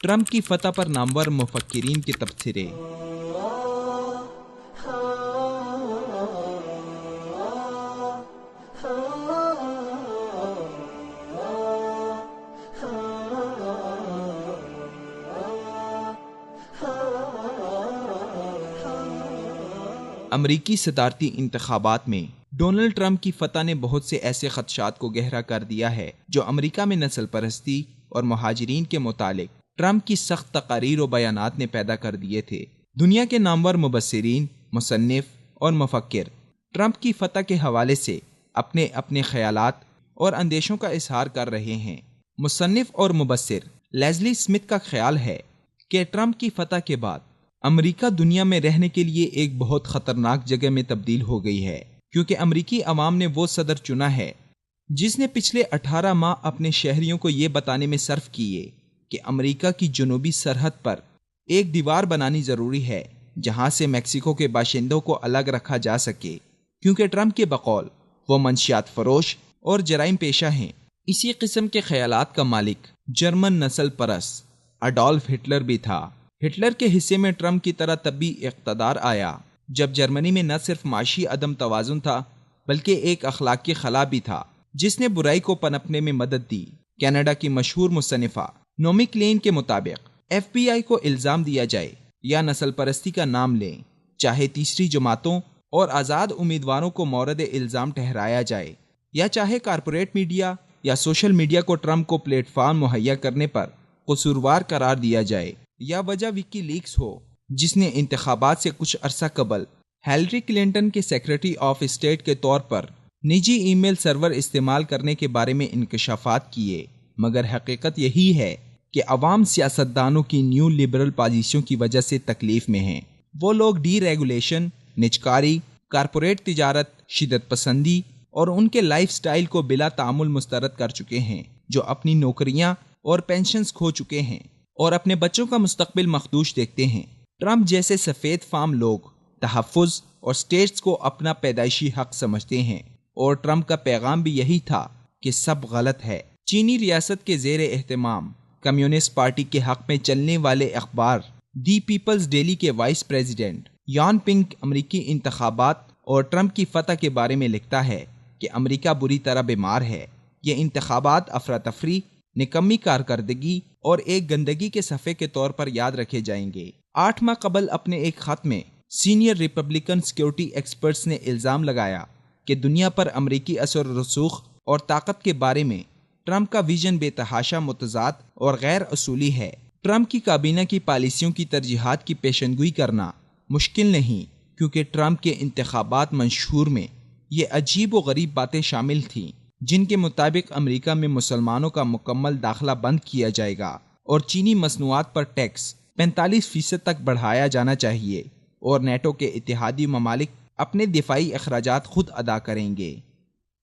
Trump کی فتح پر نامور مفکرین کے تبصرے۔ امریکی صدارتی انتخابات میں ڈونلڈ ٹرمپ کی فتح نے بہت سے ایسے خدشات کو گہرا کر دیا ہے جو امریکہ میں نسل پرستی اور مہاجرین کے متعلق ٹرمپ کی سخت تقاریر و بیانات نے پیدا کر دیے تھے۔ دنیا کے نامور مبصرین، مصنف اور مفکر ٹرمپ کی فتح کے حوالے سے اپنے اپنے خیالات اور اندیشوں کا اظہار کر رہے ہیں۔ مصنف اور مبصر لیزلی اسمتھ کا خیال ہے کہ ٹرمپ کی فتح کے بعد امریکہ دنیا میں رہنے کے لیے ایک بہت خطرناک جگہ میں تبدیل ہو گئی ہے، کیونکہ امریکی عوام نے وہ صدر چنا ہے جس نے پچھلے 18 ماہ اپنے شہریوں کو یہ بتانے میں صرف کیے کہ امریکہ کی جنوبی سرحد پر ایک دیوار بنانی ضروری ہے جہاں سے میکسیکو کے باشندوں کو الگ رکھا جا سکے، کیونکہ ٹرمپ کے بقول وہ منشیات فروش اور جرائم پیشہ ہیں۔ اسی قسم کے خیالات کا مالک جرمن نسل پرست اڈولف ہٹلر بھی تھا۔ ہٹلر کے حصے میں ٹرمپ کی طرح طبی اقتدار آیا جب جرمنی میں نہ صرف معاشی عدم توازن تھا بلکہ ایک اخلاقی خلا بھی تھا جس نے برائی کو پنپنے میں مدد دی۔ کینیڈا کی مشہور مصنفہ نومی کلین کے مطابق ایف بی آئی کو الزام دیا جائے یا نسل پرستی کا نام لیں، چاہے تیسری جماعتوں اور آزاد امیدواروں کو مورد الزام ٹھہرایا جائے، یا چاہے کارپوریٹ میڈیا یا سوشل میڈیا کو ٹرمپ کو پلیٹ فارم مہیا کرنے پر قصوروار قرار دیا جائے، یا وجہ وکی لیکس ہو جس نے انتخابات سے کچھ عرصہ قبل ہیلری کلنٹن کے سیکرٹری آف اسٹیٹ کے طور پر نجی ای میل سرور استعمال کرنے کے بارے میں انکشافات کیے، مگر حقیقت یہی ہے کہ عوام سیاستدانوں کی نیو لبرل پالیسیوں کی وجہ سے تکلیف میں ہیں۔ وہ لوگ ڈی ریگولیشن، نجکاری، کارپوریٹ تجارت، شدت پسندی اور ان کے لائف سٹائل کو بلا تعامل مسترد کر چکے ہیں، جو اپنی نوکریاں اور پینشنز کھو چکے ہیں اور اپنے بچوں کا مستقبل مخدوش دیکھتے ہیں۔ ٹرمپ جیسے سفید فام لوگ تحفظ اور سٹیٹس کو اپنا پیدائشی حق سمجھتے ہیں، اور ٹرمپ کا پیغام بھی یہی تھا کہ سب غلط ہے۔ چینی ریاست کے زیر اہتمام کمیونسٹ پارٹی کے حق میں چلنے والے اخبار دی پیپلز ڈیلی کے وائس پریزیڈنٹ یان پنگ امریکی انتخابات اور ٹرمپ کی فتح کے بارے میں لکھتا ہے کہ امریکہ بری طرح بیمار ہے۔ یہ انتخابات افراتفری، نکمی کارکردگی اور ایک گندگی کے صفحے کے طور پر یاد رکھے جائیں گے۔ 8 ماہ قبل اپنے ایک خط میں سینئر ریپبلکن سیکیورٹی ایکسپرٹس نے الزام لگایا کہ دنیا پر امریکی اثر و رسوخ اور طاقت کے بارے میں ٹرمپ کا ویژن بے تحاشا متضاد اور غیر اصولی ہے۔ ٹرمپ کی کابینہ کی پالیسیوں کی ترجیحات کی پیشنگوئی کرنا مشکل نہیں، کیونکہ ٹرمپ کے انتخابات منشور میں یہ عجیب و غریب باتیں شامل تھیں، جن کے مطابق امریکہ میں مسلمانوں کا مکمل داخلہ بند کیا جائے گا اور چینی مصنوعات پر ٹیکس 45% تک بڑھایا جانا چاہیے، اور نیٹو کے اتحادی ممالک اپنے دفاعی اخراجات خود ادا کریں گے۔